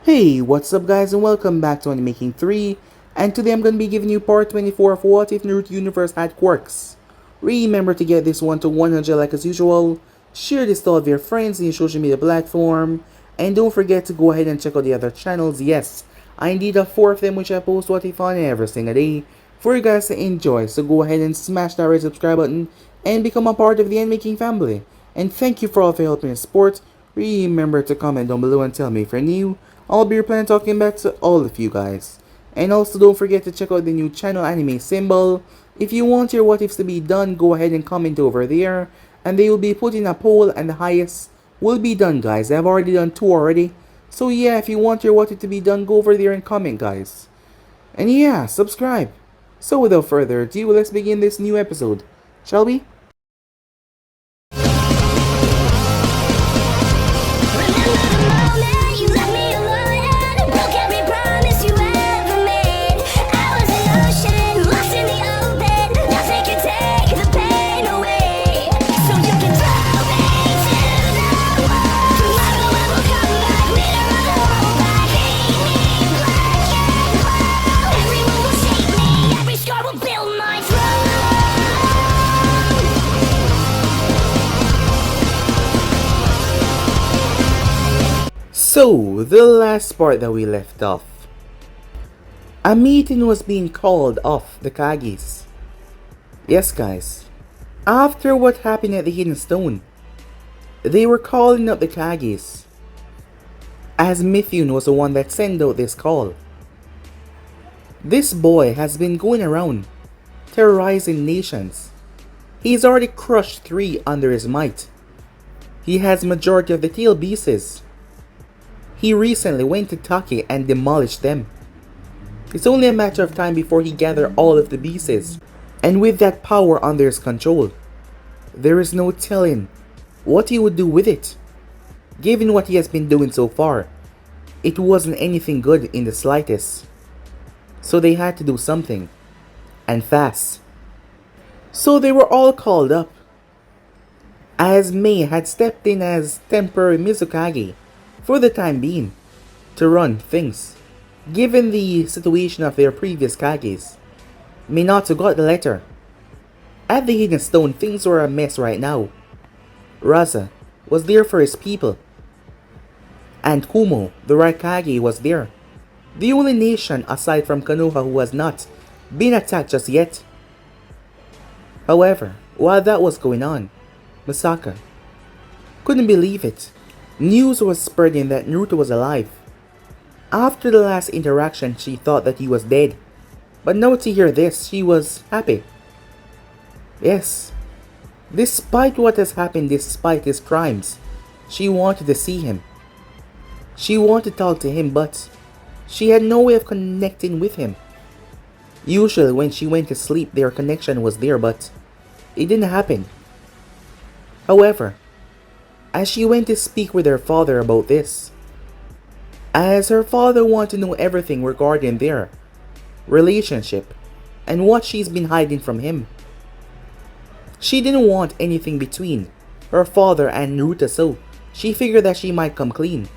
Hey, what's up guys and welcome back to Making 3, and today I'm going to be giving you part 24 of What If Naruto Universe Had Quirks. Remember to get this one to 100 like as usual, share this to all of your friends in your social media platform, and don't forget to go ahead and check out the other channels. Yes, I indeed have 4 of them which I post What If on every single day for you guys to enjoy, so go ahead and smash that red subscribe button and become a part of the Making family. And thank you for all of your help and support. Remember to comment down below and tell me if you're new. I'll be replying talking back to all of you guys. And also don't forget to check out the new channel anime symbol. If you want your what ifs to be done, go ahead and comment over there. And they will be put in a poll and the highest will be done, guys. I've already done 2 already. So yeah, if you want your what if to be done, go over there and comment, guys. And yeah, subscribe. So without further ado, let's begin this new episode. Shall we? So, the last part that we left off. A meeting was being called off the Kages. Yes guys, after what happened at the Hidden Stone, they were calling up the Kages, as Mithun was the one that sent out this call. This boy has been going around, terrorizing nations. He's already crushed 3 under his might. He has majority of the tail beasts. He recently went to Kage and demolished them. It's only a matter of time before he gathered all of the beasts, and with that power under his control, there is no telling what he would do with it. Given what he has been doing so far, it wasn't anything good in the slightest. So they had to do something, and fast. So they were all called up, as Mei had stepped in as temporary Mizukage for the time being, to run things. Given the situation of their previous Kages, Minato got the letter. At the Hidden Stone, things were a mess right now. Raza was there for his people, and Kumo, the Raikage, was there. The only nation aside from Konoha who has not been attacked just yet. However, while that was going on, Misaka couldn't believe it. News was spreading that Naruto was alive. After the last interaction, she thought that he was dead. But now to hear this, she was happy. Yes, despite what has happened, despite his crimes, she wanted to see him. She wanted to talk to him, but she had no way of connecting with him. Usually when she went to sleep, their connection was there, but it didn't happen. However, as she went to speak with her father about this, as her father wanted to know everything regarding their relationship and what she's been hiding from him, she didn't want anything between her father and Naruto, so she figured that she might come clean.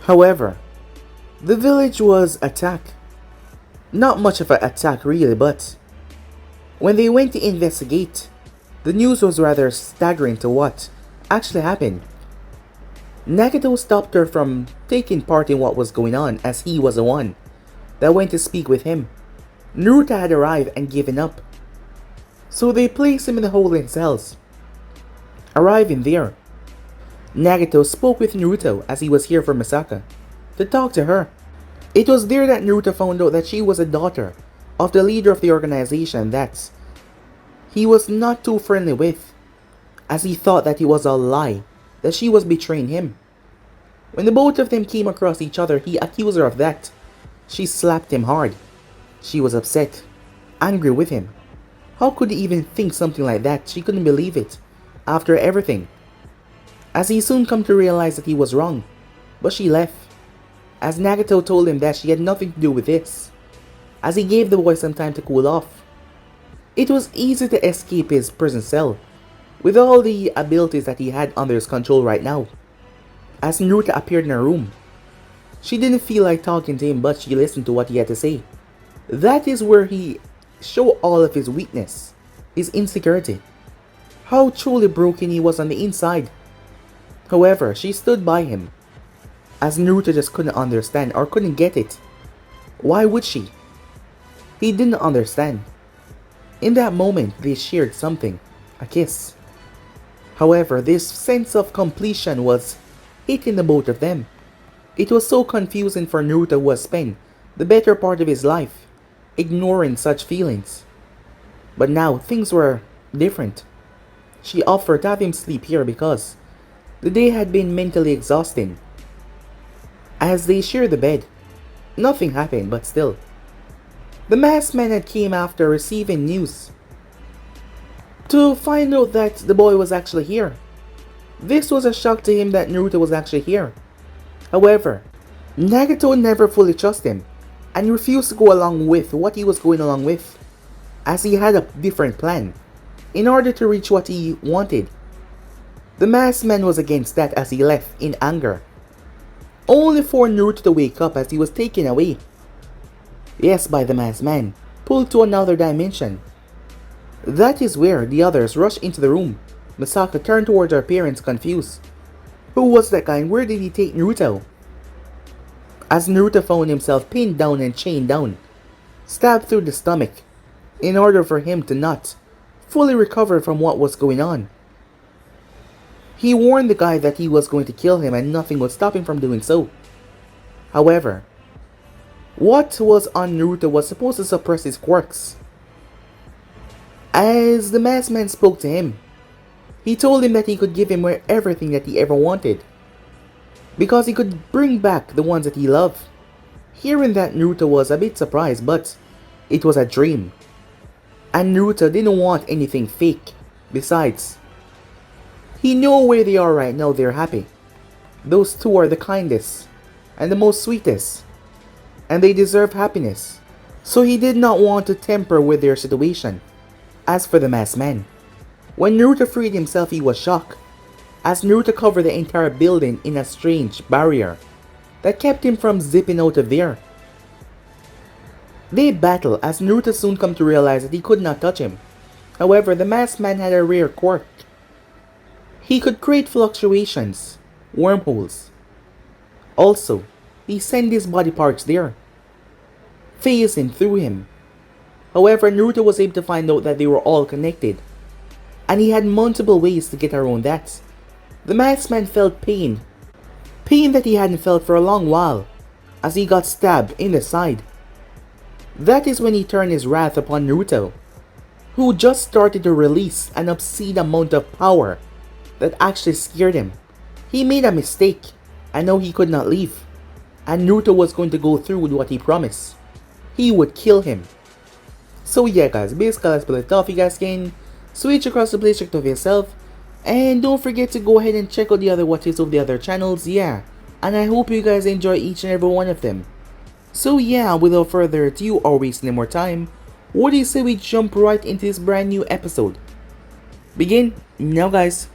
However, the village was attacked. Not much of an attack really, but when they went to investigate, the news was rather staggering to what actually happened. Nagato stopped her from taking part in what was going on, as he was the one that went to speak with him. Naruto had arrived and given up, so they placed him in the holding cells. Arriving there, Nagato spoke with Naruto as he was here for Misaka to talk to her. It was there that Naruto found out that she was a daughter of the leader of the organization that he was not too friendly with, as he thought that it was a lie that she was betraying him. When the both of them came across each other, he accused her of that. She slapped him hard. She was upset, angry with him. How could he even think something like that? She couldn't believe it, after everything. As he soon come to realize that he was wrong, but she left, as Nagato told him that she had nothing to do with this, as he gave the boy some time to cool off. It was easy to escape his prison cell, with all the abilities that he had under his control right now. As Naruto appeared in her room, She didn't feel like talking to him, but she listened to what he had to say. That is where he showed all of his weakness, his insecurity, how truly broken he was on the inside. However, she stood by him, as Naruto just couldn't understand or couldn't get it. Why would she? He didn't understand. In that moment, they shared something, a kiss. However, this sense of completion was hitting the both of them. It was so confusing for Naruto, who has spent the better part of his life ignoring such feelings. But now things were different. She offered to have him sleep here because the day had been mentally exhausting. As they shared the bed, nothing happened, but still. The masked man had came after receiving news to find out that the boy was actually here. This was a shock to him that Naruto was actually here. However, Nagato never fully trusted him and refused to go along with what he was going along with, as he had a different plan in order to reach what he wanted. The masked man was against that as he left in anger, only for Naruto to wake up as he was taken away. Yes, by the masked man, pulled to another dimension. That is where the others rushed into the room. Misaka turned towards her parents confused. Who was that guy and where did he take Naruto? As Naruto found himself pinned down and chained down, stabbed through the stomach, in order for him to not fully recover from what was going on. He warned the guy that he was going to kill him and nothing would stop him from doing so. However, what was on Naruto was supposed to suppress his quirks. As the masked man spoke to him, he told him that he could give him everything that he ever wanted, because he could bring back the ones that he loved. Hearing that, Naruto was a bit surprised, but it was a dream. And Naruto didn't want anything fake. Besides, he knew where they are right now, they're happy. Those two are the kindest and the most sweetest, and they deserve happiness. So he did not want to tamper with their situation. As for the masked man, when Naruto freed himself, he was shocked, as Naruto covered the entire building in a strange barrier that kept him from zipping out of there. They battle as Naruto soon come to realize that he could not touch him. However, the masked man had a rare quirk. He could create fluctuations, wormholes. Also, he sent his body parts there, phasing through him. However, Naruto was able to find out that they were all connected, and he had multiple ways to get around that. The masked man felt pain that he hadn't felt for a long while, as he got stabbed in the side. That is when he turned his wrath upon Naruto, who just started to release an obscene amount of power that actually scared him. He made a mistake, and now he could not leave, and Naruto was going to go through with what he promised. He would kill him. So yeah guys, basically let's play it off. You guys can switch across the play, check it out for yourself. And don't forget to go ahead and check out the other watches of the other channels, yeah. And I hope you guys enjoy each and every one of them. So yeah, without further ado or wasting any more time, what do you say we jump right into this brand new episode? Begin now guys.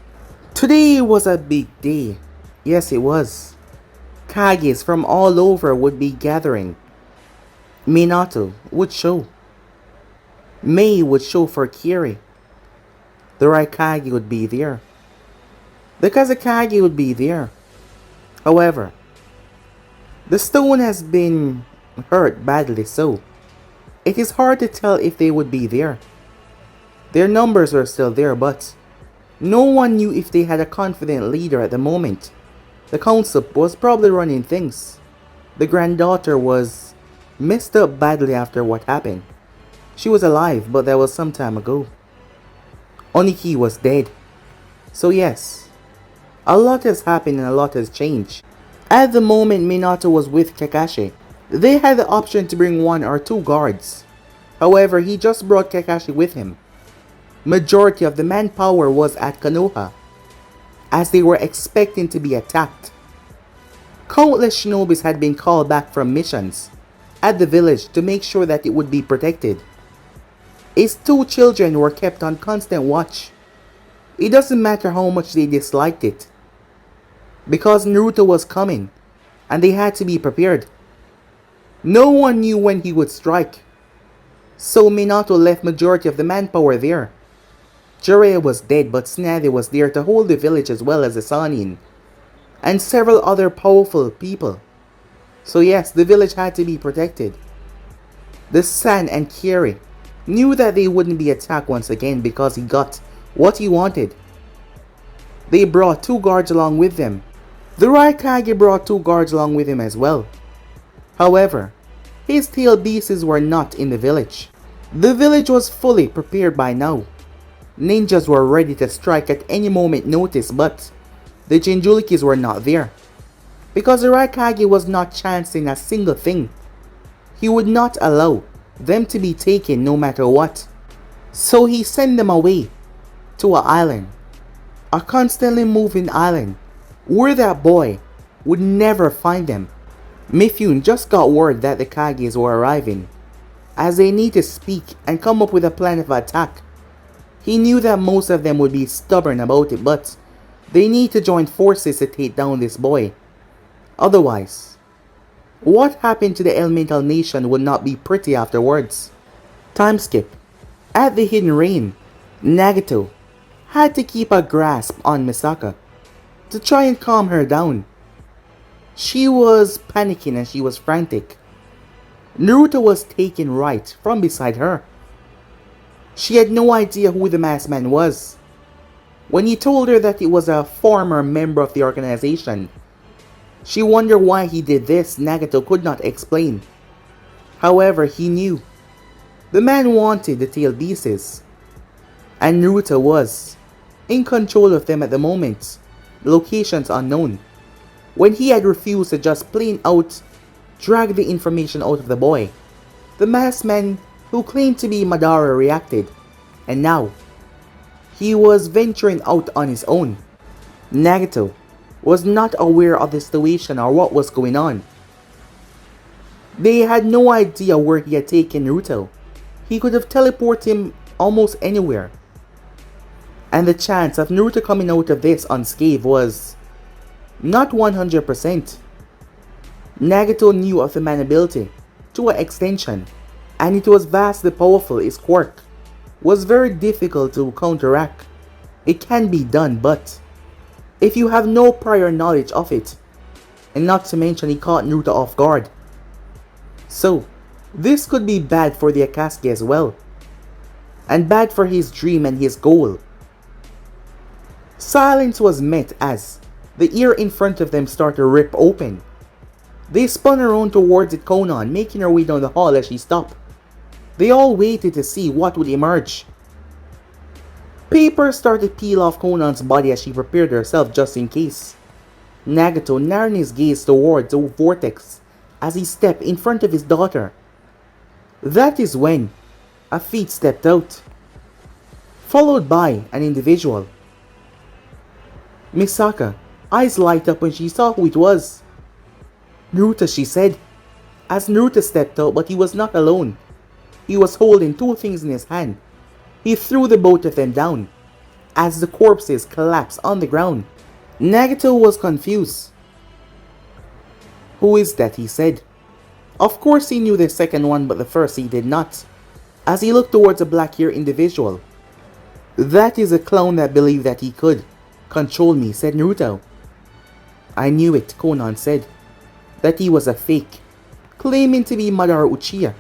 Today was a big day. Yes, it was. Kages from all over would be gathering. Minato would show. Mei would show for Kiri. The Raikage would be there. The Kazekage would be there. However, the stone has been hurt badly, so it is hard to tell if they would be there. Their numbers were still there, but no one knew if they had a confident leader at the moment. The council was probably running things. The granddaughter was messed up badly after what happened. She was alive, but that was some time ago. Oniki was dead. So yes, a lot has happened and a lot has changed. At the moment Minato was with Kakashi, they had the option to bring 1 or 2 guards. However, he just brought Kakashi with him. Majority of the manpower was at Konoha, as they were expecting to be attacked. Countless shinobis had been called back from missions at the village to make sure that it would be protected. His 2 children were kept on constant watch. It doesn't matter how much they disliked it, because Naruto was coming, and they had to be prepared. No one knew when he would strike, so Minato left majority of the manpower there. Jiraiya was dead, but Tsunade was there to hold the village as well as the Sannin, and several other powerful people. So yes, the village had to be protected. The San and Kiri knew that they wouldn't be attacked once again because he got what he wanted. They brought 2 guards along with them. The Raikage brought 2 guards along with him as well. However, his tail beasts were not in the village. The village was fully prepared by now. Ninjas were ready to strike at any moment notice, but the Jinchurikis were not there. Because the Raikage was not chancing a single thing. He would not allow them to be taken no matter what. So he sent them away to an island. A constantly moving island where that boy would never find them. Mifune just got word that the Kages were arriving, as they need to speak and come up with a plan of attack. He knew that most of them would be stubborn about it, but they need to join forces to take down this boy. Otherwise, what happened to the elemental nation would not be pretty afterwards. Time skip. At the Hidden Rain, Nagato had to keep a grasp on Misaka to try and calm her down. She was panicking and she was frantic. Naruto was taken right from beside her. She had no idea who the masked man was. When he told her that he was a former member of the organization, she wondered why he did this. Nagato could not explain. However, he knew. The man wanted the tail beasts, and Naruto was in control of them at the moment. The locations unknown. When he had refused to just plain out drag the information out of the boy, the masked man who claimed to be Madara reacted, and now he was venturing out on his own. Nagato was not aware of the situation or what was going on. They had no idea where he had taken Naruto. He could have teleported him almost anywhere. And the chance of Naruto coming out of this unscathed was not 100%. Nagato knew of the man's ability to an extension, and it was vastly powerful. His quirk was very difficult to counteract. It can be done, but if you have no prior knowledge of it, and not to mention he caught Naruto off guard. So, this could be bad for the Akatsuki as well, and bad for his dream and his goal. Silence was met as the ear in front of them started to rip open. They spun around towards it, Konan, making her way down the hall as she stopped. They all waited to see what would emerge. Paper started to peel off Konan's body as she prepared herself just in case. Nagato narrowed his gaze towards the vortex as he stepped in front of his daughter. That is when a feet stepped out, followed by an individual. Misaka, eyes light up when she saw who it was. Naruto, she said, as Naruto stepped out, but he was not alone. He was holding 2 things in his hand. He threw the both of them down as the corpses collapsed on the ground. Nagato was confused. Who is that? He said. Of course he knew the second one, but the first he did not, as he looked towards a black-haired individual. That is a clown that believed that he could control me, said Naruto. I knew it, Konan said. That he was a fake, claiming to be Madara Uchiha.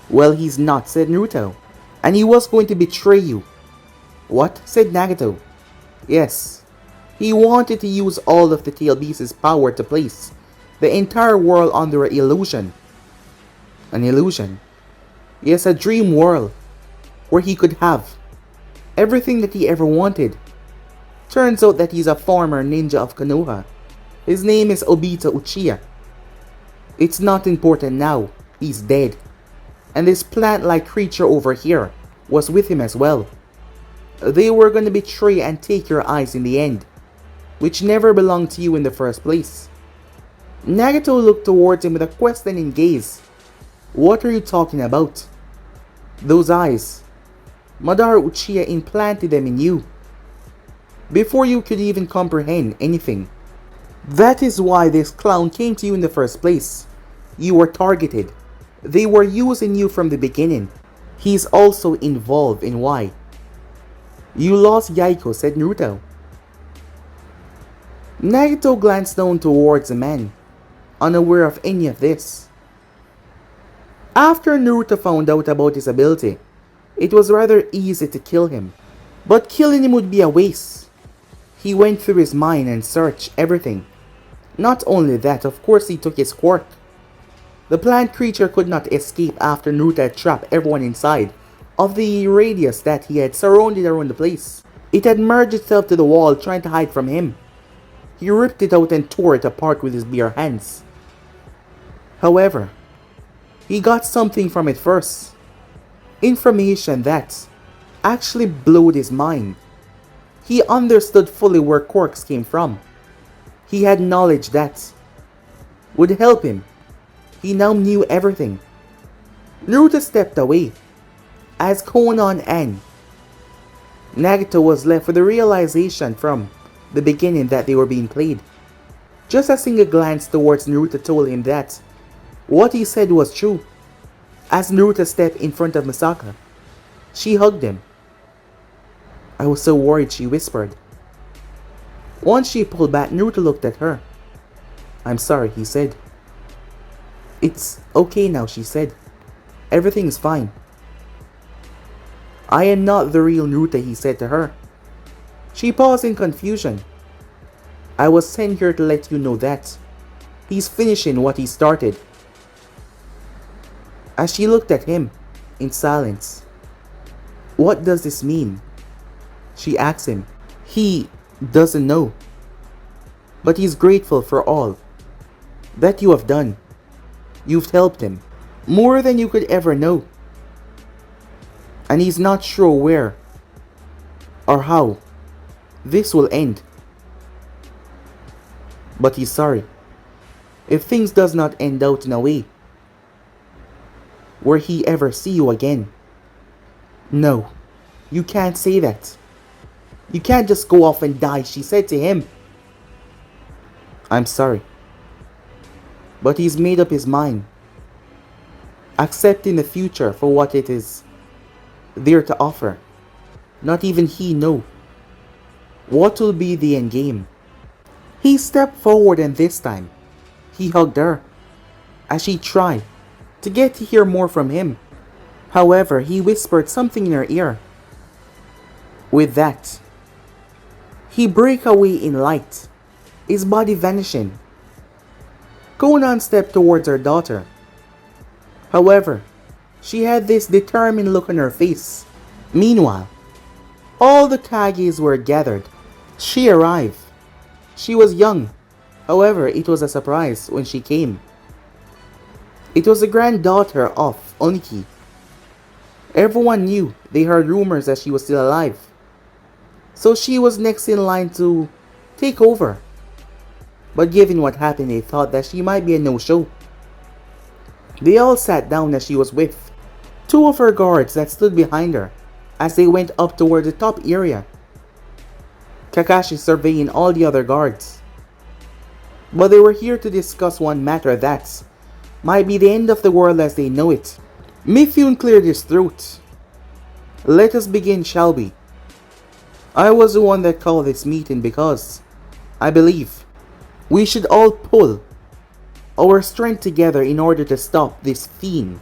Well, he's not, said Naruto, and he was going to betray you. What? Said Nagato. Yes, he wanted to use all of the tail beast's power to place the entire world under an illusion. An illusion? Yes, a dream world where he could have everything that he ever wanted. Turns out that he's a former ninja of Konoha. His name is Obito Uchiha. It's not important now, he's dead. And this plant-like creature over here was with him as well. They were going to betray and take your eyes in the end, which never belonged to you in the first place. Nagato looked towards him with a questioning gaze. What are you talking about? Those eyes. Madara Uchiha implanted them in you before you could even comprehend anything. That is why this clown came to you in the first place. You were targeted. They were using you from the beginning. He's also involved in why. You lost Yaiko, said Naruto. Nagito glanced down towards the man, unaware of any of this. After Naruto found out about his ability, it was rather easy to kill him. But killing him would be a waste. He went through his mind and searched everything. Not only that, of course he took his quirk. The plant creature could not escape after Naruto had trapped everyone inside of the radius that he had surrounded around the place. It had merged itself to the wall trying to hide from him. He ripped it out and tore it apart with his bare hands. However, he got something from it first. Information that actually blew his mind. He understood fully where Quirks came from. He had knowledge that would help him. He now knew everything. Naruto stepped away as Konan and Nagito was left with the realization from the beginning that they were being played. Just a single glance towards Naruto told him that what he said was true. As Naruto stepped in front of Misaka, she hugged him. I was so worried, she whispered. Once she pulled back, Naruto looked at her. I'm sorry, he said. It's okay now, she said. Everything is fine. I am not the real Naruto, he said to her. She paused in confusion. I was sent here to let you know that he's finishing what he started. As she looked at him in silence. What does this mean? She asked him. He doesn't know. But he's grateful for all that you have done. You've helped him more than you could ever know. And he's not sure where or how this will end. But he's sorry if things does not end out in a way where he ever see you again. No, you can't say that. You can't just go off and die, she said to him. I'm sorry. But he's made up his mind. Accepting the future for what it is there to offer. Not even he know what will be the end game. He stepped forward and this time, he hugged her as she tried to get to hear more from him. However, he whispered something in her ear. With that, he broke away in light, his body vanishing. Konan stepped towards her daughter. However, she had this determined look on her face. Meanwhile, all the Kages were gathered. She arrived. She was young. However, it was a surprise when she came. It was the granddaughter of Oniki. Everyone knew, they heard rumors that she was still alive. So she was next in line to take over. But given what happened, they thought that she might be a no-show. They all sat down as she was with two of her guards that stood behind her as they went up toward the top area. Kakashi surveying all the other guards. But they were here to discuss one matter that might be the end of the world as they know it. Mifune cleared his throat. Let us begin, shall we? I was the one that called this meeting because I believe we should all pull our strength together in order to stop this fiend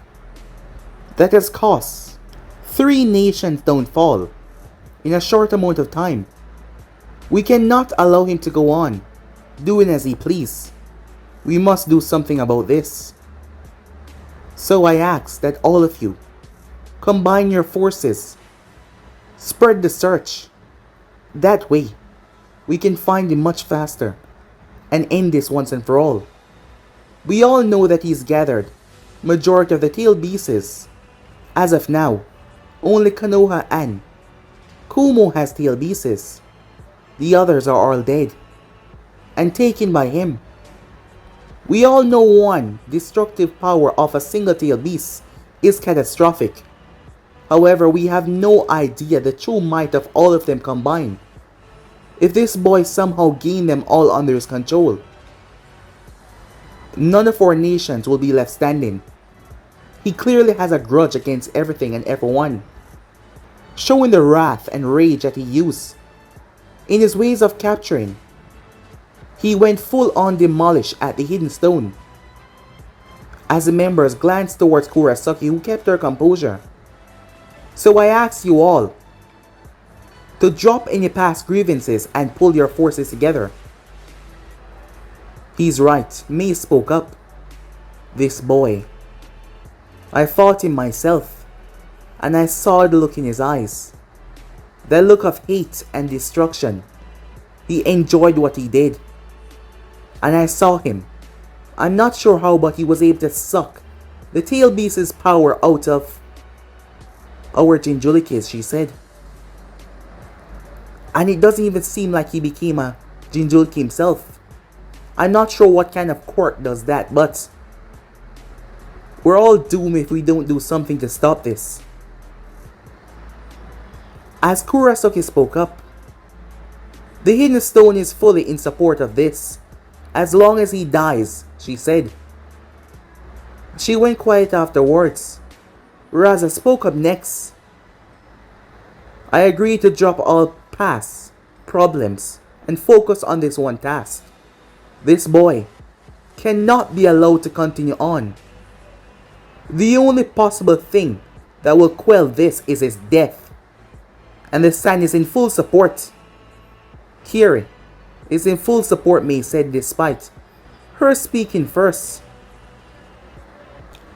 that has caused 3 nations downfall in a short amount of time. We cannot allow him to go on doing as he please. We must do something about this. So I ask that all of you combine your forces, spread the search. That way, we can find him much faster and end this once and for all. We all know that he's gathered majority of the tail beasts. As of now, only Konoha and Kumo has tail beasts. The others are all dead and taken by him. We all know one destructive power of a single tail beast is catastrophic. However, we have no idea the true might of all of them combined. If this boy somehow gained them all under his control, none of our nations will be left standing. He clearly has a grudge against everything and everyone, showing the wrath and rage that he used in his ways of capturing. He went full on demolish at the hidden stone. As the members glanced towards Kurosaki, who kept her composure. So I ask you all to drop any past grievances and pull your forces together. He's right, Mei spoke up. This boy. I fought him myself, and I saw the look in his eyes. The look of hate and destruction. He enjoyed what he did. And I saw him. I'm not sure how, but he was able to suck the tail beast's power out of our Jinjulikis, she said. And it doesn't even seem like he became a Jinjuliki himself. I'm not sure what kind of quirk does that, but we're all doomed if we don't do something to stop this. As Kurosaki spoke up, the hidden stone is fully in support of this. As long as he dies, she said. She went quiet afterwards. Raza spoke up next. I agree to drop all past problems and focus on this one task. This boy cannot be allowed to continue on. The only possible thing that will quell this is his death. And the Sand is in full support. Kiri is in full support, Mei said, despite her speaking first.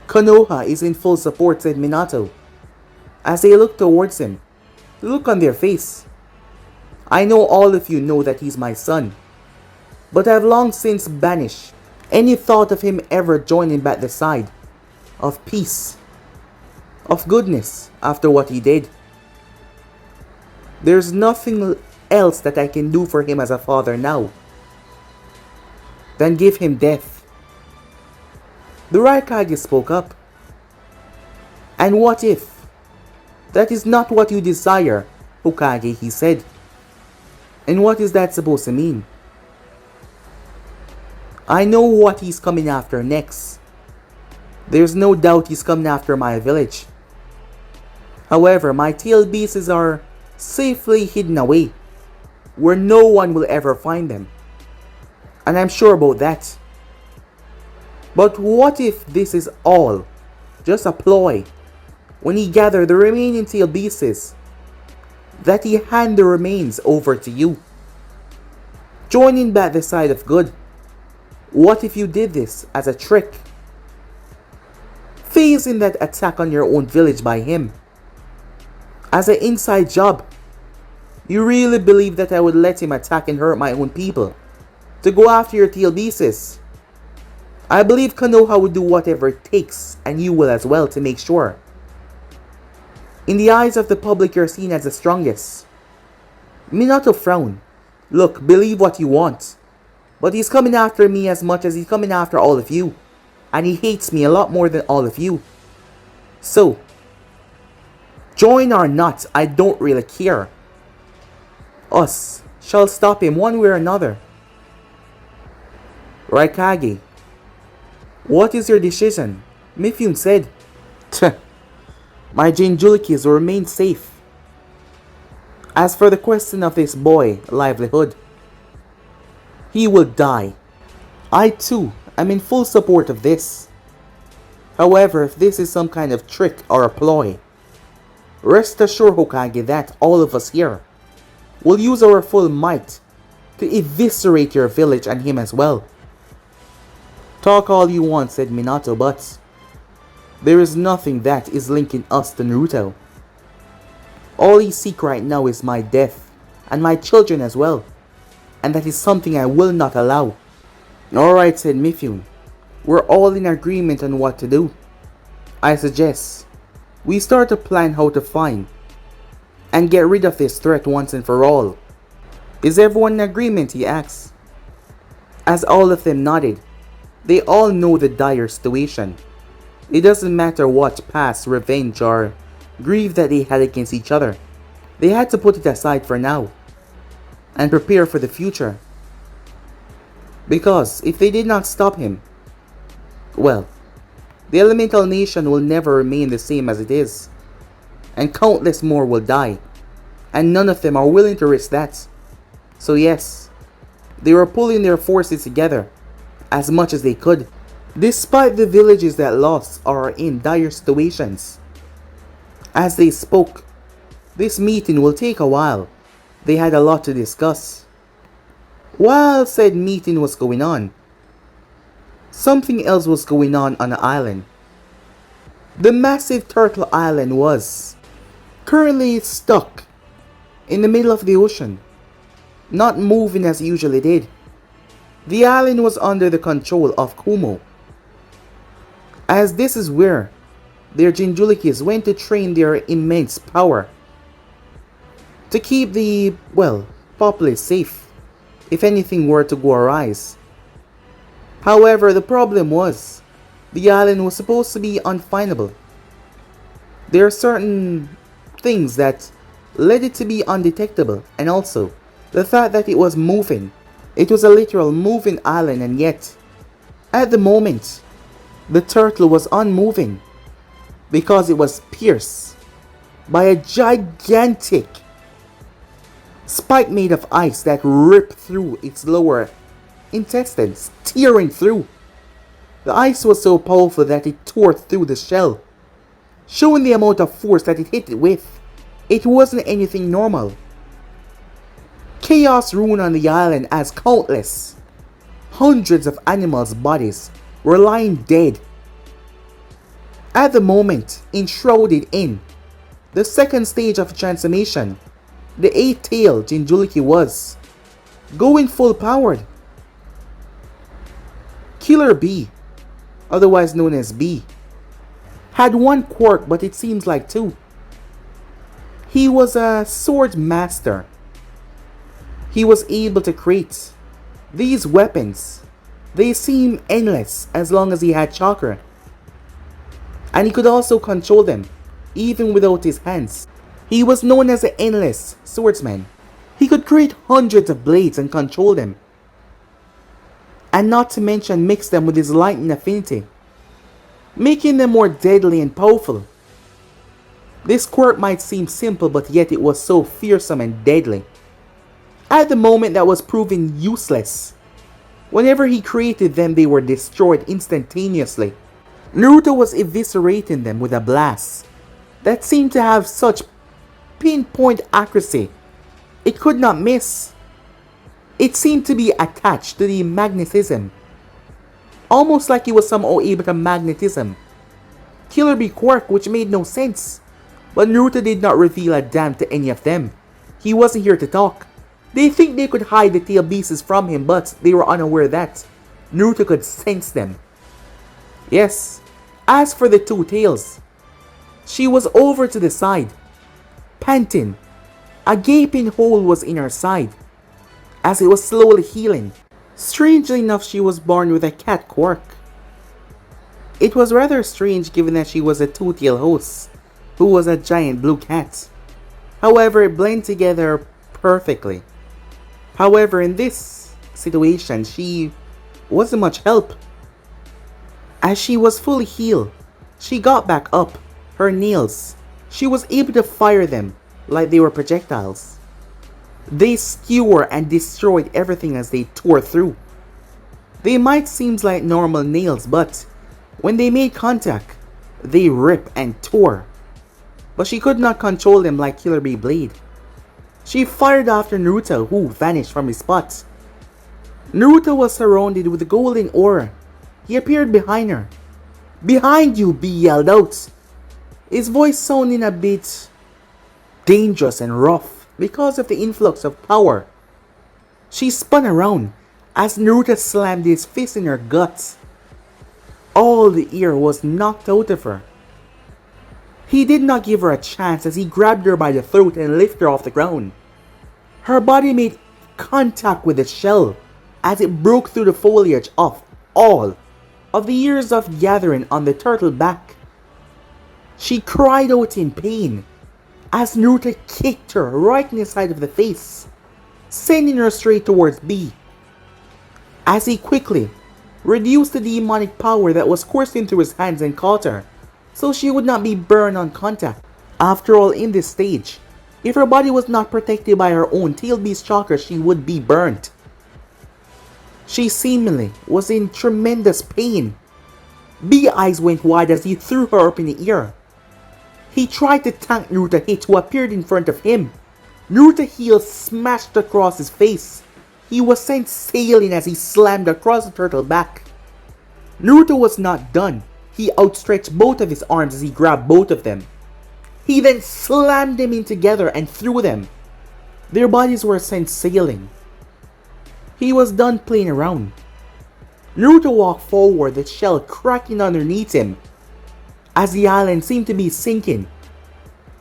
Konoha is in full support, said Minato. As they looked towards him, the look on their face. I know all of you know that he's my son, but I've long since banished any thought of him ever joining back the side of peace, of goodness after what he did. There's nothing else that I can do for him as a father now than give him death. The Raikage spoke up. And what if that is not what you desire, Hokage, he said. And what is that supposed to mean? I know what he's coming after next. There's no doubt he's coming after my village. However, my tail beasts are safely hidden away, where no one will ever find them. And I'm sure about that. But what if this is all just a ploy? When he gathered the remaining tail beasts, that he hand the remains over to you, joining back the side of good. What if you did this as a trick, phasing that attack on your own village by him as an inside job? You really believe that I would let him attack and hurt my own people to go after your tail beasts? I believe Konoha would do whatever it takes, and you will as well, to make sure. In the eyes of the public, you're seen as the strongest. Minato frowned. Look, believe what you want, but he's coming after me as much as he's coming after all of you. And he hates me a lot more than all of you. So, join or not, I don't really care. Us shall stop him one way or another. Raikage, what is your decision? Mifune said. My Jinjulikis will remain safe. As for the question of this boy, livelihood, he will die. I too am in full support of this. However, if this is some kind of trick or a ploy, rest assured, Hokage, that all of us here will use our full might to eviscerate your village and him as well. Talk all you want, said Minato, but there is nothing that is linking us to Naruto. All he seeks right now is my death, and my children as well, and that is something I will not allow. Alright, said Mifune. We're all in agreement on what to do. I suggest we start to plan how to find and get rid of this threat once and for all. Is everyone in agreement, he asked. As all of them nodded, they all know the dire situation. It doesn't matter what past revenge or grief that they had against each other. They had to put it aside for now and prepare for the future. Because if they did not stop him, well, the elemental nation will never remain the same as it is, and countless more will die, and none of them are willing to risk that. So yes, they were pulling their forces together as much as they could, despite the villages that lost or are in dire situations. As they spoke, this meeting will take a while. They had a lot to discuss. While said meeting was going on, something else was going on the island. The massive turtle island was currently stuck in the middle of the ocean, not moving as it usually did. The island was under the control of Kumo, as this is where their Jinjulikis went to train their immense power to keep the, well, populace safe if anything were to go awry. However, the problem was the island was supposed to be unfindable. There are certain things that led it to be undetectable, and also the fact that it was moving. It was a literal moving island, and yet at the moment the turtle was unmoving because it was pierced by a gigantic spike made of ice that ripped through its lower intestines, tearing through. The ice was so powerful that it tore through the shell, showing the amount of force that it hit it with. It wasn't anything normal. Chaos ruined on the island as countless, hundreds of animals' bodies were lying dead. At the moment, enshrouded in the second stage of transformation, the 8-tailed Jinjuliki was going full powered. Killer B, otherwise known as B, had one quirk, but it seems like two. He was a sword master. He was able to create these weapons. They seem endless as long as he had chakra. And he could also control them, even without his hands. He was known as the endless swordsman. He could create hundreds of blades and control them. And not to mention mix them with his lightning affinity, making them more deadly and powerful. This quirk might seem simple, but yet it was so fearsome and deadly. At the moment, that was proving useless. Whenever he created them, they were destroyed instantaneously. Naruto was eviscerating them with a blast that seemed to have such pinpoint accuracy. It could not miss. It seemed to be attached to the magnetism, almost like he was somehow able to magnetism Killer Bee quirk, which made no sense. But Naruto did not reveal a damn to any of them. He wasn't here to talk. They think they could hide the tail beasts from him, but they were unaware that Naruto could sense them. Yes, as for the two tails, she was over to the side, panting. A gaping hole was in her side, as it was slowly healing. Strangely enough, she was born with a cat quirk. It was rather strange given that she was a two-tailed host, who was a giant blue cat. However, it blended together perfectly. However, in this situation, she wasn't much help. As she was fully healed, she got back up. Her nails, she was able to fire them like they were projectiles. They skewer and destroyed everything as they tore through. They might seem like normal nails, but when they made contact, they rip and tore. But she could not control them like Killer Bee Blade. She fired after Naruto, who vanished from his spot. Naruto was surrounded with a golden aura. He appeared behind her. "Behind you!" B yelled out, his voice sounding a bit dangerous and rough because of the influx of power. She spun around as Naruto slammed his fist in her guts. All the air was knocked out of her. He did not give her a chance as he grabbed her by the throat and lifted her off the ground. Her body made contact with the shell as it broke through the foliage of all of the years of gathering on the turtle back. She cried out in pain as Naruto kicked her right in the side of the face, sending her straight towards B. As he quickly reduced the demonic power that was coursing through his hands and caught her, so she would not be burned on contact. After all, in this stage, if her body was not protected by her own tail beast chakra, she would be burnt. She seemingly was in tremendous pain. Big eyes went wide as he threw her up in the air. He tried to tank Naruto's hit who appeared in front of him. Naruto's heel smashed across his face. He was sent sailing as he slammed across the turtle's back. Naruto was not done. He outstretched both of his arms as he grabbed both of them. He then slammed them in together and threw them. Their bodies were sent sailing. He was done playing around. Naruto walked forward, the shell cracking underneath him, as the island seemed to be sinking.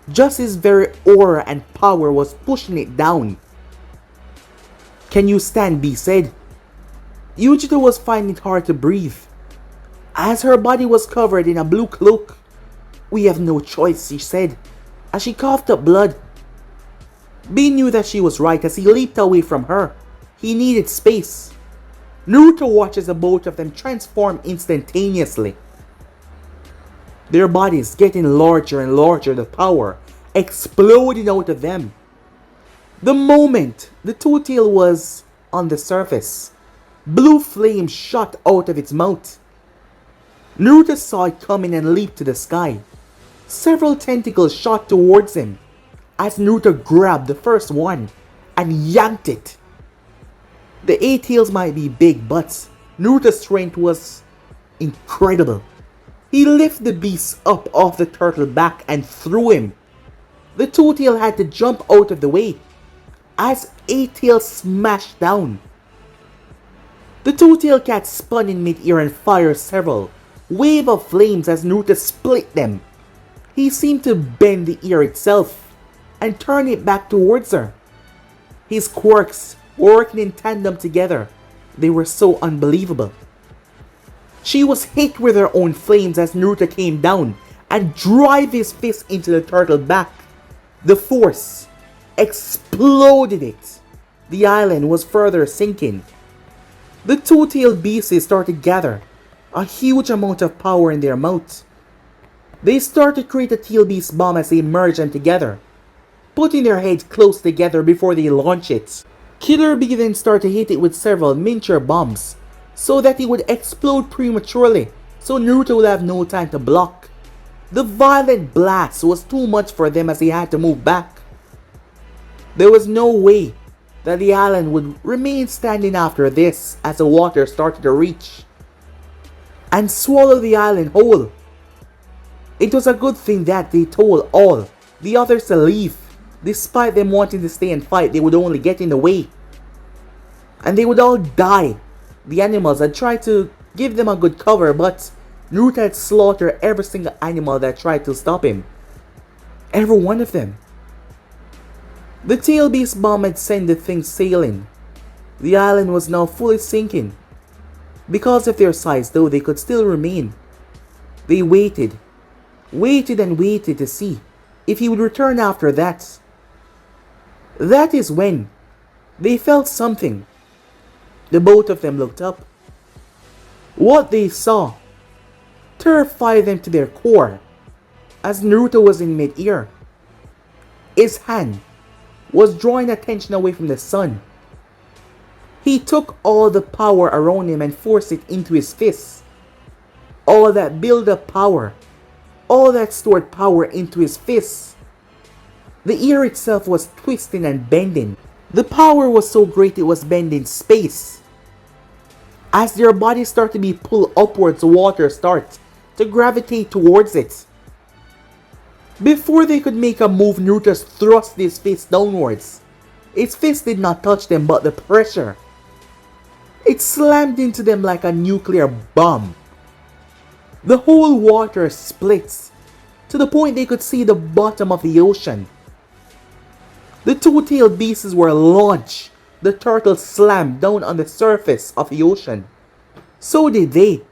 Just his very aura and power was pushing it down. "Can you stand?" B said. Yujito was finding it hard to breathe, as her body was covered in a blue cloak. "We have no choice," she said, as she coughed up blood. B knew that she was right as he leaped away from her. He needed space. Naruto watches the both of them transform instantaneously. Their bodies getting larger and larger, the power exploding out of them. The moment the two-tail was on the surface, blue flames shot out of its mouth. Naruto saw it coming and leaped to the sky. Several tentacles shot towards him as Naruto grabbed the first one and yanked it. The 8 tails might be big, but Naruto's strength was incredible. He lifted the beast up off the turtle back and threw him. The two-tail had to jump out of the way as 8 tails smashed down. The two-tail cat spun in mid-air and fired several waves of flames as Naruto split them. He seemed to bend the air itself and turn it back towards her. His quirks working in tandem together. They were so unbelievable. She was hit with her own flames as Naruto came down and drove his fist into the turtle back. The force exploded it. The island was further sinking. The two-tailed beasts started to gather a huge amount of power in their mouths. They started to create a tail beast bomb as they merged them together, putting their heads close together before they launch it. Killer Bee then started to hit it with several miniature bombs so that it would explode prematurely, so Naruto would have no time to block. The violent blast was too much for them as they had to move back. There was no way that the island would remain standing after this as the water started to reach and swallow the island whole. It was a good thing that they told all the others to leave. Despite them wanting to stay and fight, they would only get in the way. And they would all die. The animals had tried to give them a good cover, but Naruto had slaughtered every single animal that tried to stop him. Every one of them. The tail beast bomb had sent the thing sailing. The island was now fully sinking. Because of their size though, they could still remain. They waited and waited to see if he would return after that. That is when they felt something. The both of them looked up. What they saw terrified them to their core as Naruto was in mid-air. His hand was drawing attention away from the sun. He took all the power around him and forced it into his fists. All that build-up power, all that stored power into his fists. The air itself was twisting and bending. The power was so great it was bending space. As their bodies start to be pulled upwards, water starts to gravitate towards it. Before they could make a move, Naruto thrust his fist downwards. His fist did not touch them, but the pressure, it slammed into them like a nuclear bomb. The whole water splits to the point they could see the bottom of the ocean. The two-tailed beasts were launched. The turtle slammed down on the surface of the ocean. So did they.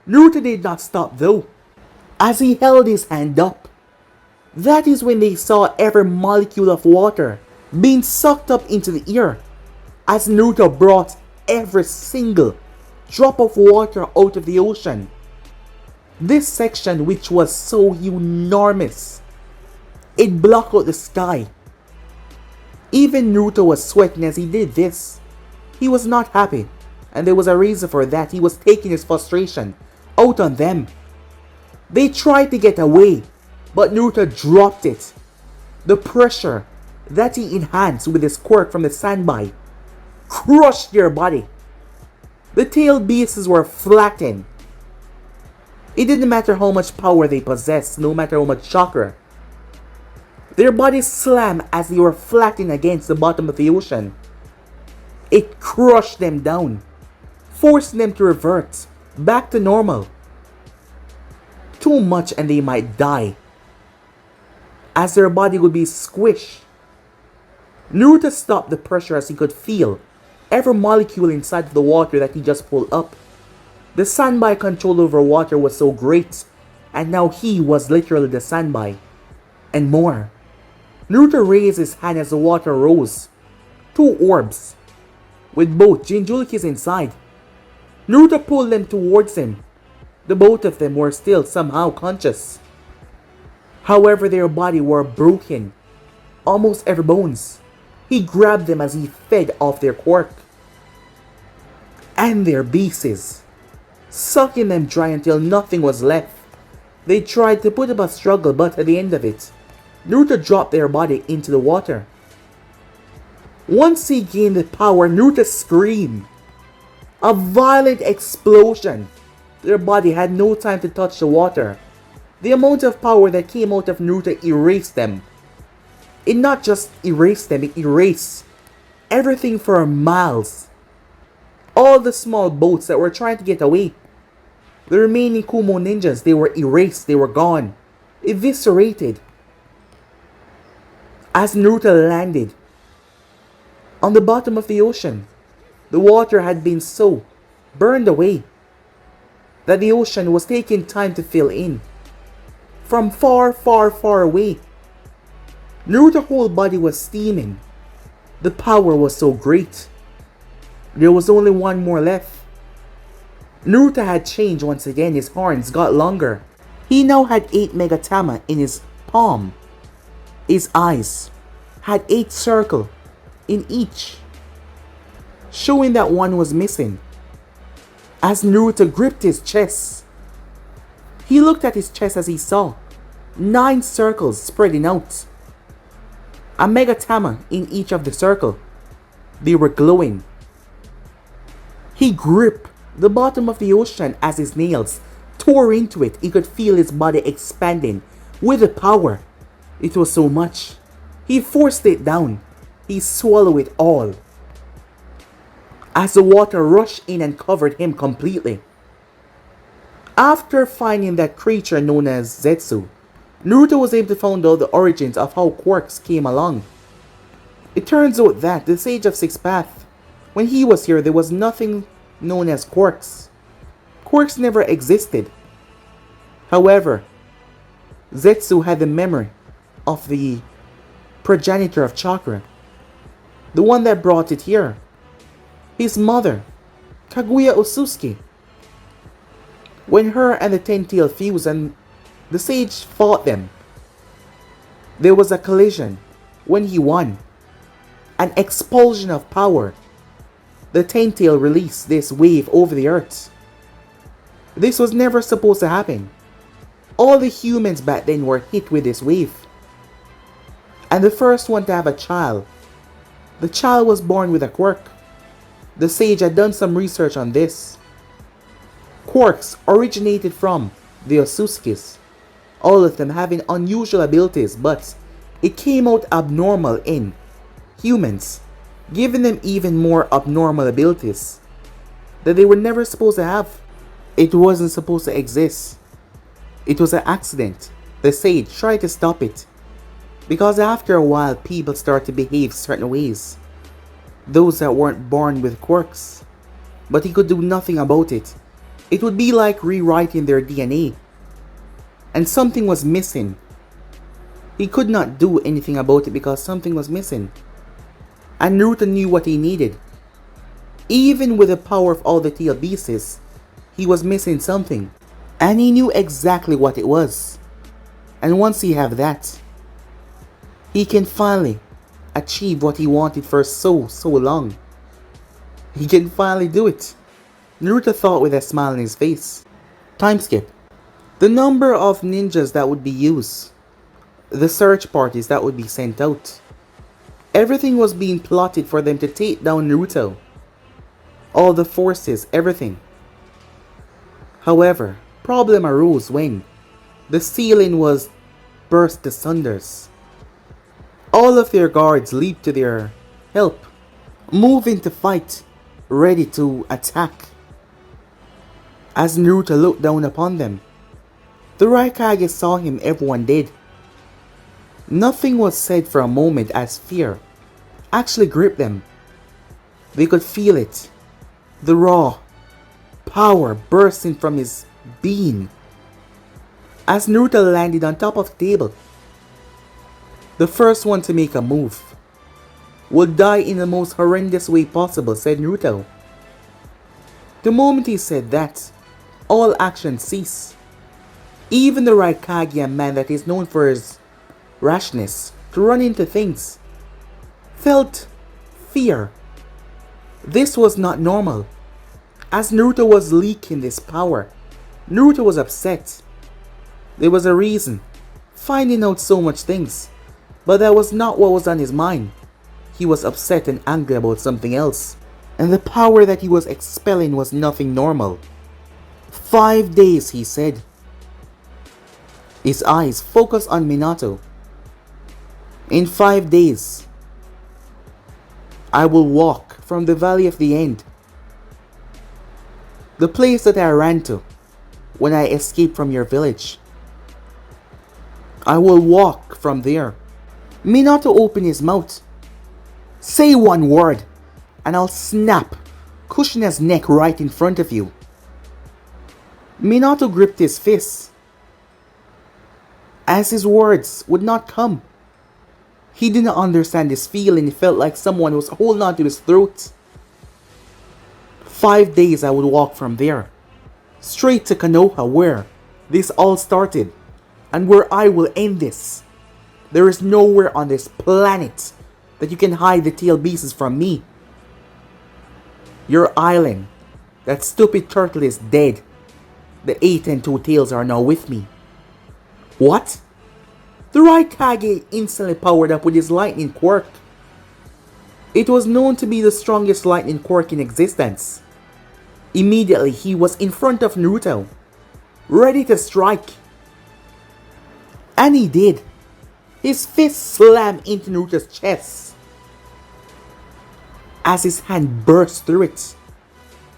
Naruto did not stop though, as he held his hand up. That is when they saw every molecule of water being sucked up into the air, as Naruto brought every single drop of water out of the ocean. This section, which was so enormous, it blocked out the sky. Even Naruto was sweating as he did this. He was not happy, and there was a reason for that. He was taking his frustration out on them. They tried to get away, but Naruto dropped it. The pressure that he enhanced with his quirk from the sandby crushed their body. The tail beasts were flattened. It didn't matter how much power they possessed, no matter how much chakra. Their bodies slammed as they were flattened against the bottom of the ocean. It crushed them down, forcing them to revert back to normal. Too much and they might die, as their body would be squished. Naruto stopped the pressure as he could feel every molecule inside of the water that he just pulled up. The sandby control over water was so great, and now he was literally the sandby, and more. Naruto raised his hand as the water rose. 2 orbs, with both Jinchurikis inside. Naruto pulled them towards him. The both of them were still somehow conscious. However, their body were broken, almost every bones. He grabbed them as he fed off their quirk and their beasts, sucking them dry until nothing was left. They tried to put up a struggle, but at the end of it, Naruto dropped their body into the water. Once he gained the power, Naruto screamed. A violent explosion. Their body had no time to touch the water. The amount of power that came out of Naruto erased them. It not just erased them, it erased everything for miles. All the small boats that were trying to get away. The remaining Kumo ninjas, they were erased, they were gone. Eviscerated. As Naruto landed on the bottom of the ocean, the water had been so burned away that the ocean was taking time to fill in. From far, far, far away, Naruto's whole body was steaming. The power was so great. There was only one more left. Naruto had changed once again. His horns got longer. He now had 8 Megatama in his palm. His eyes had 8 circles in each, showing that one was missing. As Naruto gripped his chest, he looked at his chest as he saw 9 circles spreading out. A Megatama in each of the circles. They were glowing. He gripped the bottom of the ocean as his nails tore into it. He could feel his body expanding with the power. It was so much. He forced it down. He swallowed it all, as the water rushed in and covered him completely. After finding that creature known as Zetsu, Naruto was able to find out the origins of how Quirks came along. It turns out that the Sage of Six Paths, when he was here, there was nothing known as Quirks. Quirks never existed. However, Zetsu had the memory of the progenitor of chakra, the one that brought it here. His mother, Kaguya Otsutsuki. When her and the Ten-Tail fused and the sage fought them, there was a collision. When he won, an expulsion of power. The Ten-Tail released this wave over the earth. This was never supposed to happen. All the humans back then were hit with this wave. And the first one to have a child. The child was born with a quirk. The sage had done some research on this. Quirks originated from the Otsutsukis, all of them having unusual abilities, but it came out abnormal in humans, giving them even more abnormal abilities that they were never supposed to have. It wasn't supposed to exist. It was an accident. The sage tried to stop it, because after a while people start to behave certain ways, those that weren't born with quirks, but he could do nothing about it. It would be like rewriting their DNA, and something was missing. He could not do anything about it because something was missing, and Naruto knew what he needed. Even with the power of all the tail beasts, he was missing something. And he knew exactly what it was. And once he have that, he can finally achieve what he wanted for so long. He can finally do it. Naruto thought with a smile on his face. Time skip. The number of ninjas that would be used. The search parties that would be sent out. Everything was being plotted for them to take down Naruto. All the forces, everything. However, problem arose when the ceiling was burst asunders. All of their guards leaped to their help, moving to fight, ready to attack. As Naruto looked down upon them, the Kage saw him, everyone dead. Nothing was said for a moment as fear actually gripped them. They could feel it, the raw power bursting from his being. As Naruto landed on top of the table, the first one to make a move will die in the most horrendous way possible, said Naruto. The moment he said that, all action ceased. Even the Kage, a man that is known for his rashness to run into things, felt fear. This was not normal. As Naruto was leaking this power, Naruto was upset. There was a reason, finding out so much things, but that was not what was on his mind. He was upset and angry about something else, and the power that he was expelling was nothing normal. 5 days, he said. His eyes focused on Minato. In 5 days, I will walk from the Valley of the End, the place that I ran to when I escaped from your village. I will walk from there. Minato opened his mouth. Say one word, and I'll snap Kushina's neck right in front of you. Minato gripped his fist, as his words would not come. He did not understand this feeling. It felt like someone was holding on to his throat. 5 days I would walk from there, straight to Konoha, where this all started, and where I will end this. There is nowhere on this planet that you can hide the tail beasts from me. Your island, that stupid turtle, is dead. The 8 and 2 tails are now with me. What? The Kage instantly powered up with his lightning quirk. It was known to be the strongest lightning quirk in existence. Immediately he was in front of Naruto, ready to strike. And he did. His fist slammed into Naruto's chest. As his hand burst through it.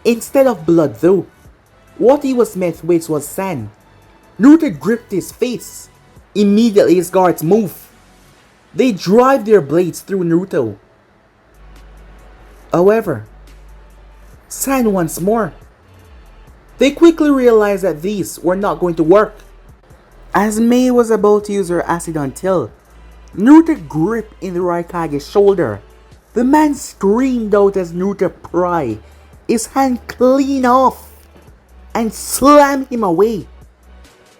Instead of blood though, what he was met with was sand. Naruto gripped his face. Immediately his guards move. They drive their blades through Naruto. However, sand once more. They quickly realized that these were not going to work. As Mei was about to use her acid on Till, Naruto gripped in the Kage's shoulder. The man screamed out as Naruto pried his hand clean off and slammed him away.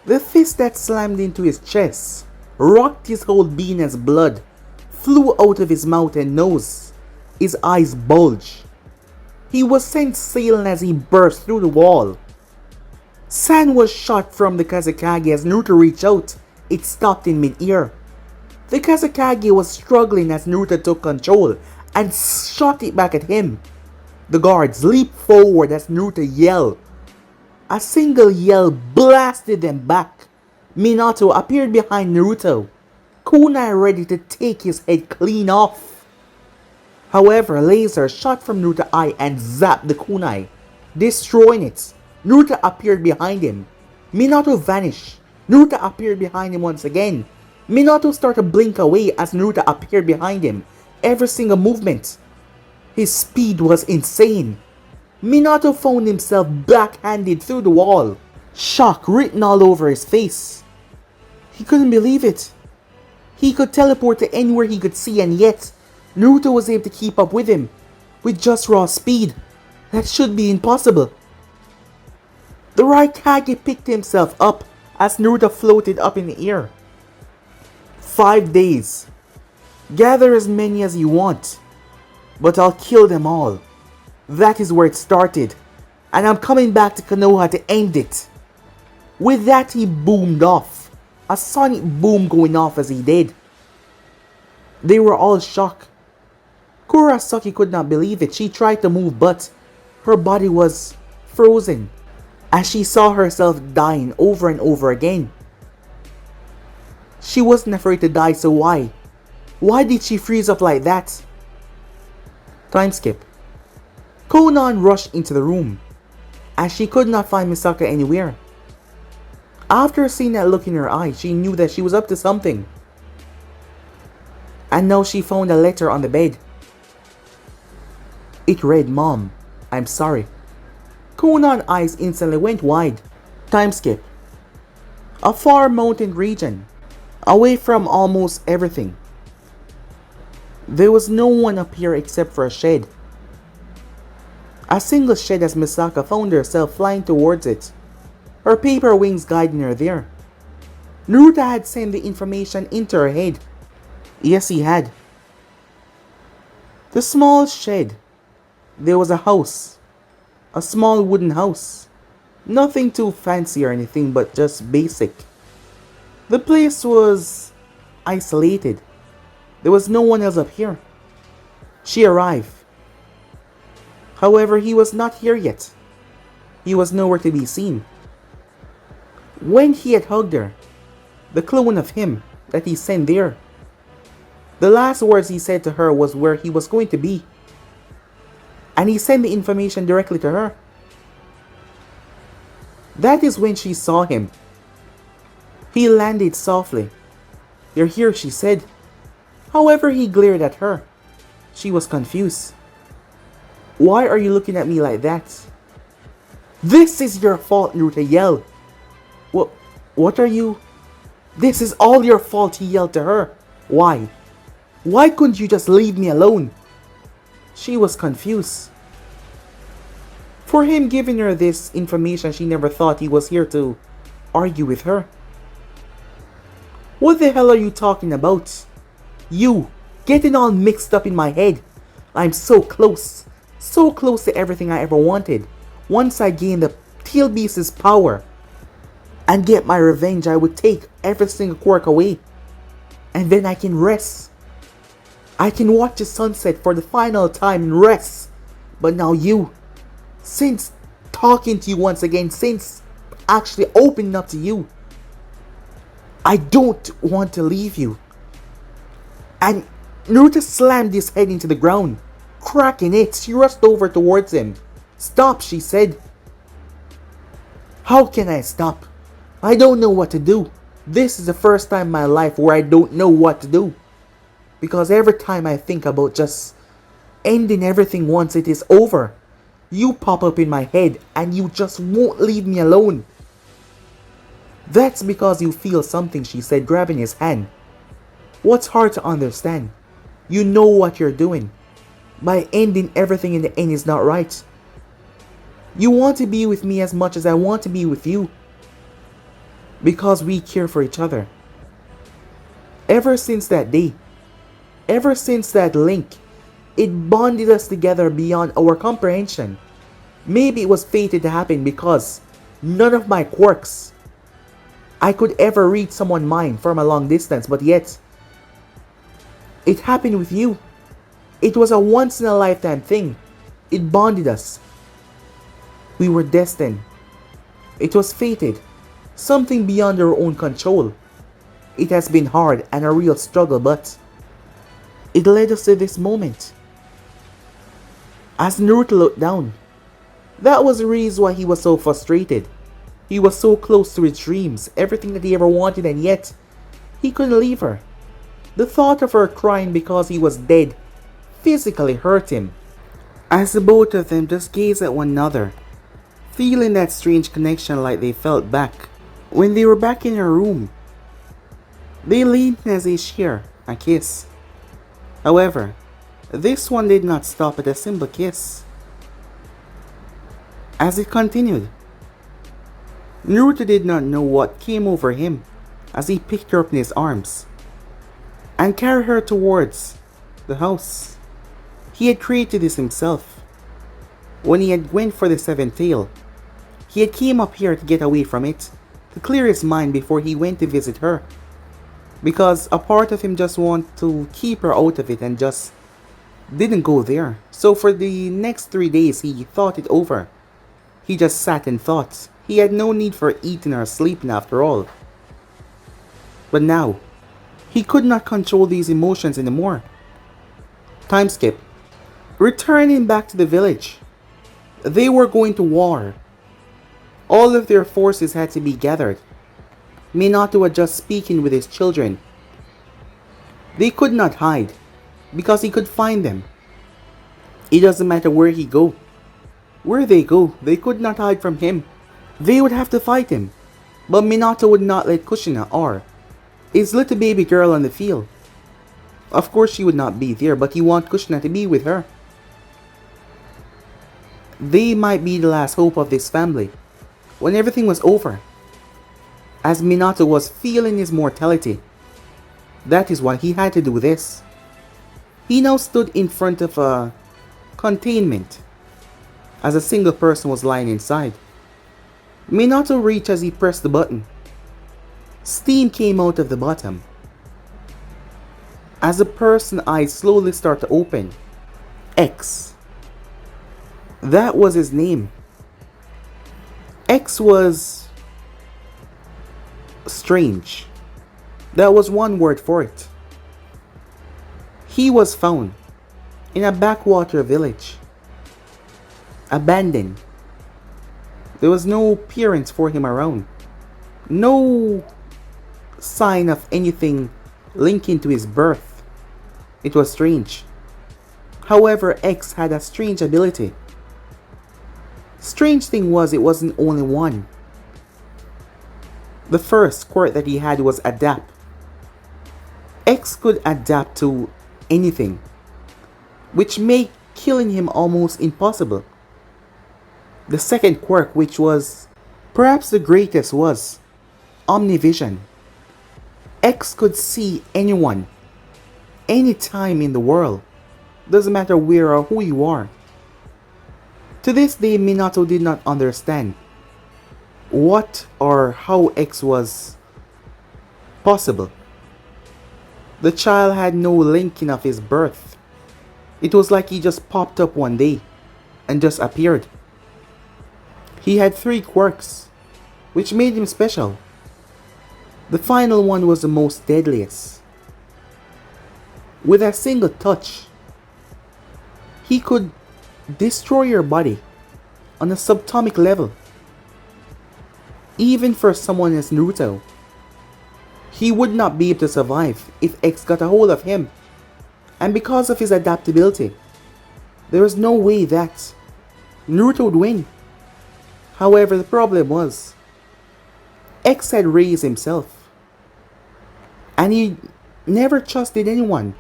The fist that slammed into his chest rocked his whole being as blood flew out of his mouth and nose. His eyes bulged. He was sent sailing as he burst through the wall. Sand was shot from the Kazekage as Naruto reached out. It stopped in mid-air. The Kazekage was struggling as Naruto took control and shot it back at him. The guards leaped forward as Naruto yelled. A single yell blasted them back. Minato appeared behind Naruto, kunai ready to take his head clean off. However, a laser shot from Naruto's eye and zapped the kunai, destroying it. Naruto appeared behind him. Minato vanished. Naruto appeared behind him once again. Minato started to blink away as Naruto appeared behind him. Every single movement. His speed was insane. Minato found himself backhanded through the wall. Shock written all over his face. He couldn't believe it. He could teleport to anywhere he could see, and yet Naruto was able to keep up with him with just raw speed. That should be impossible. The right Kage picked himself up as Naruto floated up in the air. 5 days. Gather as many as you want, but I'll kill them all. That is where it started, and I'm coming back to Konoha to end it. With that, he boomed off, a sonic boom going off as he did. They were all shocked. Kurosaki could not believe it. She tried to move, but her body was frozen as she saw herself dying over and over again. She wasn't afraid to die, so why? Why did she freeze up like that? Time skip. Konan rushed into the room, as she could not find Misaka anywhere. After seeing that look in her eye, she knew that she was up to something. And now she found a letter on the bed. It read, "Mom, I'm sorry." Konan's eyes instantly went wide. Time skip. A far mountain region, away from almost everything. There was no one up here except for a shed. A single shed as Misaka found herself flying towards it, her paper wings guiding her there. Naruto had sent the information into her head. Yes, he had. The small shed. There was a house. A small wooden house. Nothing too fancy or anything, but just basic. The place was isolated. There was no one else up here. She arrived. However, he was not here yet. He was nowhere to be seen. When he had hugged her, the clone of him that he sent there, the last words he said to her was where he was going to be. And he sent the information directly to her. That is when she saw him. He landed softly. "You're here," she said. However, he glared at her. She was confused. "Why are you looking at me like that?" "This is your fault," Naruto yelled. What are you? "This is all your fault," he yelled to her. "Why? Why couldn't you just leave me alone?" She was confused. For him giving her this information, she never thought he was here to argue with her. "What the hell are you talking about? You, getting all mixed up in my head. I'm so close to everything I ever wanted. Once I gain the Tail Beast's power and get my revenge, I would take every single quirk away. And then I can rest. I can watch the sunset for the final time and rest. But now you, since talking to you once again, since actually opening up to you, I don't want to leave you." And Naruto slammed his head into the ground, cracking it. She rushed over towards him. "Stop," she said. "How can I stop? I don't know what to do. This is the first time in my life where I don't know what to do. Because every time I think about just ending everything once it is over, you pop up in my head and you just won't leave me alone." "That's because you feel something," she said, grabbing his hand. "What's hard to understand? You know what you're doing. By ending everything in the end is not right. You want to be with me as much as I want to be with you. Because we care for each other. Ever since that day, ever since that link, it bonded us together beyond our comprehension. Maybe it was fated to happen because none of my quirks I could ever read someone's mind from a long distance, but yet it happened with you. It was a once in a lifetime thing. It bonded us. We were destined. It was fated. Something beyond our own control. It has been hard and a real struggle, but it led us to this moment." As Naruto looked down, that was the reason why he was so frustrated. He was so close to his dreams, everything that he ever wanted, and yet he couldn't leave her. The thought of her crying because he was dead physically hurt him. As the both of them just gazed at one another, feeling that strange connection like they felt back when they were back in her room. They leaned as they shared a kiss. However, this one did not stop at a simple kiss. As it continued, Naruto did not know what came over him as he picked her up in his arms and carried her towards the house. He had created this himself. When he had went for the seventh tail, he had came up here to get away from it, to clear his mind before he went to visit her. Because a part of him just wanted to keep her out of it and just didn't go there. So for the next 3 days he thought it over. He just sat and thought. He had no need for eating or sleeping after all. But now, he could not control these emotions anymore. Time skip. Returning back to the village. They were going to war. All of their forces had to be gathered. Minato was just speaking with his children. They could not hide, because he could find them. It doesn't matter where he go. Where they go, they could not hide from him. They would have to fight him. But Minato would not let Kushina or his little baby girl on the field. Of course she would not be there, but he wanted Kushina to be with her. They might be the last hope of this family. When everything was over, as Minato was feeling his mortality, that is why he had to do this. He now stood in front of a containment, as a single person was lying inside. Minato reached as he pressed the button. Steam came out of the bottom. As the person's eyes slowly start to open, X. That was his name. X was strange. That was one word for it. He was found in a backwater village, abandoned. There was no parents for him around. No sign of anything linking to his birth. It was strange. However, X had a strange ability. Strange thing was, it wasn't only one. The first quirk that he had was adapt. X could adapt to anything, which made killing him almost impossible. The second quirk, which was perhaps the greatest, was omnivision. X could see anyone, anytime in the world. Doesn't matter where or who you are. To this day, Minato did not understand what or how X was possible. The child had no linking of his birth. It was like he just popped up one day and just appeared. He had 3 quirks, which made him special. The final one was the most deadliest. With a single touch, he could destroy your body on a subatomic level. Even for someone as Naruto, he would not be able to survive if X got a hold of him. And because of his adaptability, there was no way that Naruto would win. However, the problem was, X had raised himself, and he never trusted anyone.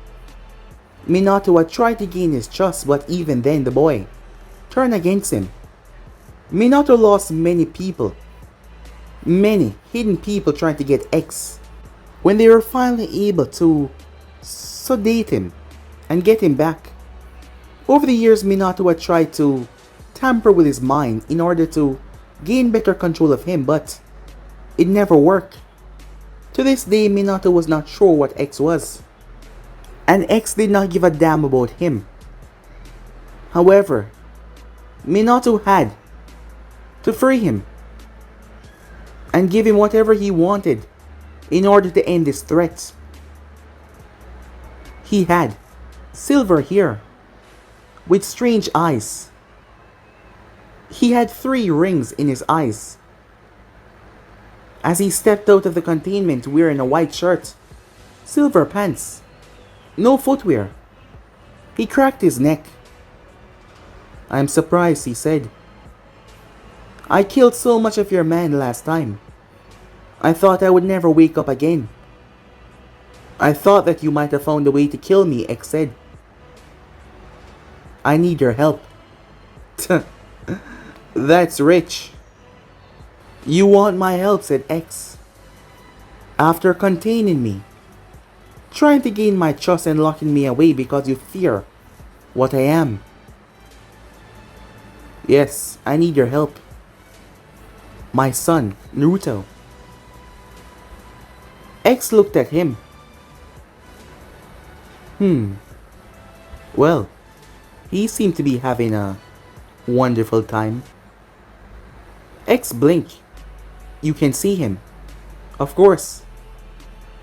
Minato had tried to gain his trust, but even then the boy turned against him. Minato lost many people, many hidden people trying to get X. When they were finally able to sedate him and get him back, over the years Minato had tried to tamper with his mind in order to gain better control of him, but it never worked. To this day, Minato was not sure what X was, and X did not give a damn about him. However, Minato had to free him and give him whatever he wanted in order to end this threat. He had silver hair with strange eyes. He had 3 rings in his eyes. As he stepped out of the containment wearing a white shirt, silver pants, no footwear, he cracked his neck. "I am surprised," he said. "I killed so much of your men last time. I thought I would never wake up again." "I thought that you might have found a way to kill me," X said. "I need your help." That's rich. You want my help, said X. After containing me, trying to gain my trust and locking me away because you fear what I am. Yes, I need your help. My son, Naruto. X looked at him. Well, he seemed to be having a wonderful time. X blinked. You can see him. Of course.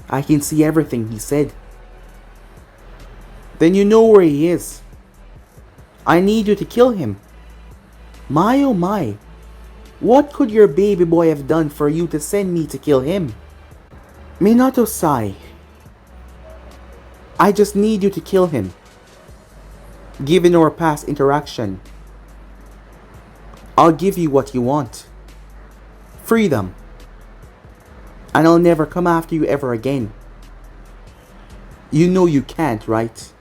I can see everything he said. Then you know where he is. I need you to kill him. My oh my. What could your baby boy have done for you to send me to kill him? Minato sighed. I just need you to kill him. Given our past interaction, I'll give you what you want. Freedom. And I'll never come after you ever again. You know you can't, right?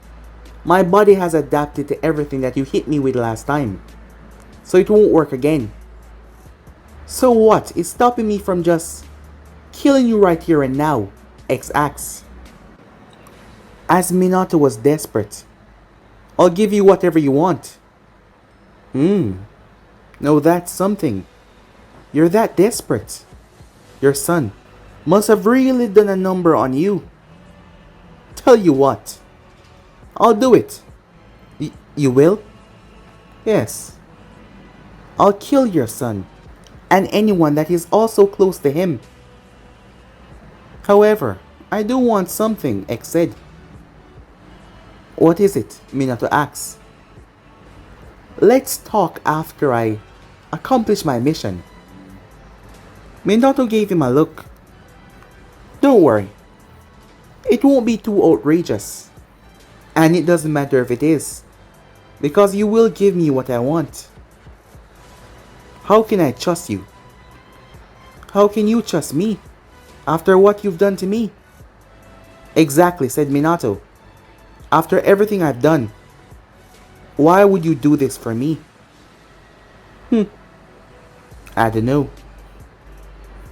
My body has adapted to everything that you hit me with last time. So it won't work again. So what is stopping me from just killing you right here and now? X asks. As Minato was desperate. I'll give you whatever you want. No, that's something. You're that desperate. Your son must have really done a number on you. Tell you what. I'll do it. You will? Yes. I'll kill your son. And anyone that is also close to him. However, I do want something, X said. What is it? Minato asks. Let's talk after I accomplish my mission. Minato gave him a look. Don't worry. It won't be too outrageous. And it doesn't matter if it is. Because you will give me what I want. How can I trust you? How can you trust me? After what you've done to me? Exactly, said Minato. After everything I've done. Why would you do this for me? I don't know.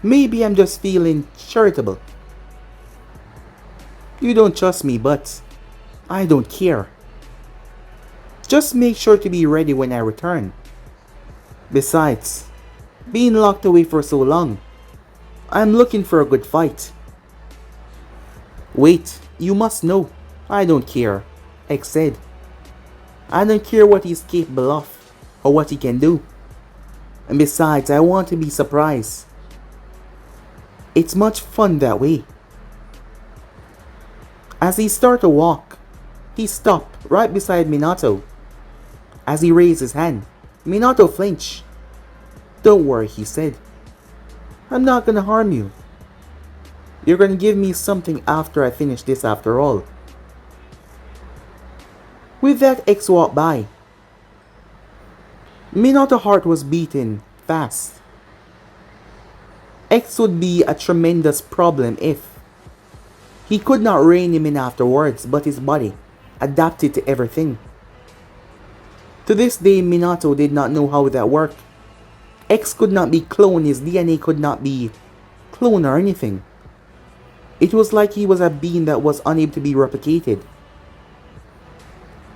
Maybe I'm just feeling charitable. You don't trust me, but I don't care. Just make sure to be ready when I return. Besides, being locked away for so long, I'm looking for a good fight. Wait, you must know, I don't care, X said. I don't care what he's capable of, or what he can do. And besides, I want to be surprised. It's much fun that way. As he started to walk, he stopped right beside Minato. As he raised his hand, Minato flinched. Don't worry, he said. I'm not gonna harm you. You're gonna give me something after I finish this after all. With that, X walked by. Minato's heart was beating fast. X would be a tremendous problem if he could not rein him in afterwards, but his body adapted to everything. To this day, Minato did not know how that worked. X could not be cloned, his DNA could not be cloned or anything. It was like he was a being that was unable to be replicated.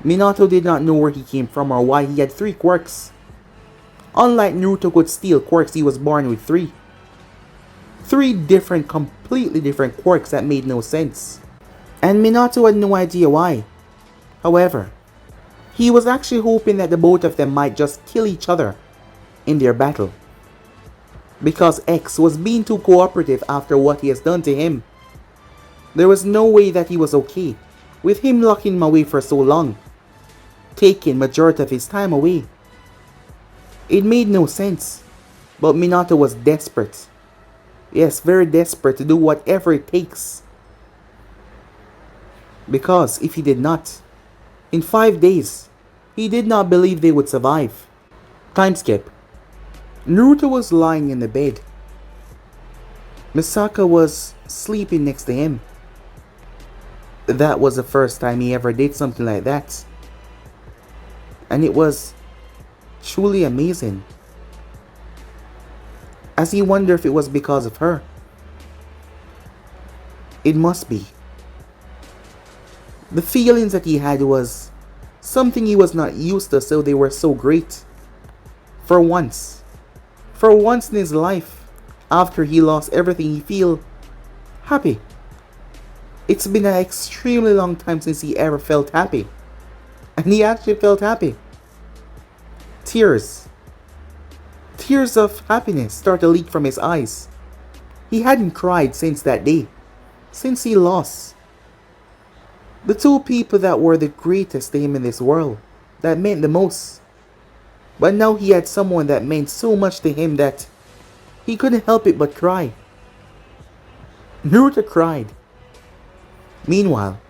Minato did not know where he came from or why he had 3 quirks. Unlike Naruto could steal quirks, he was born with 3. 3 different, completely different quirks that made no sense. And Minato had no idea why. However, he was actually hoping that the both of them might just kill each other in their battle. Because X was being too cooperative after what he has done to him. There was no way that he was okay with him locking him away for so long, taking majority of his time away. It made no sense, but Minato was desperate. Yes, very desperate to do whatever it takes. Because if he did not, in 5 days, he did not believe they would survive. Time skip. Naruto was lying in the bed. Misaka was sleeping next to him. That was the first time he ever did something like that. And it was truly amazing. as he wondered if it was because of her. It must be. The feelings that he had was something he was not used to, so they were so great. For once in his life, after he lost everything, he feel happy. It's been an extremely long time since he ever felt happy. And he actually felt happy. Tears of happiness started to leak from his eyes. He hadn't cried since that day, since he lost the two people that were the greatest to him in this world, that meant the most. But now he had someone that meant so much to him that he couldn't help it but cry. Naruto cried. Meanwhile,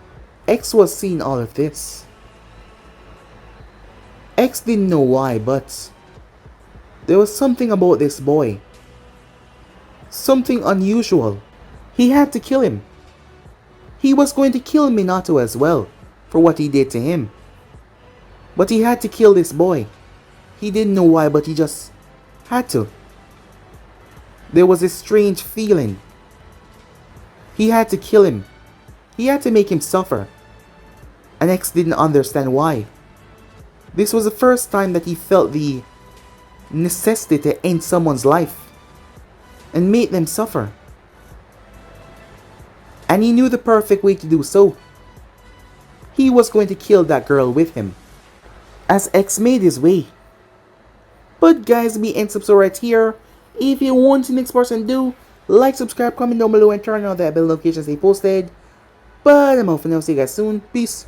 X was seeing all of this. X didn't know why, but there was something about this boy. Something unusual. He had to kill him. He was going to kill Minato as well for what he did to him. But he had to kill this boy. He didn't know why, but he just had to. There was a strange feeling. He had to kill him. He had to make him suffer. And X didn't understand why. This was the first time that he felt the necessity to end someone's life and make them suffer. And he knew the perfect way to do so. He was going to kill that girl with him, as X made his way. But guys, me and subscribe right here. If you want the next person to do, like, subscribe, comment down below, and turn on that bell notifications they posted. But I'm out for now. See you guys soon. Peace.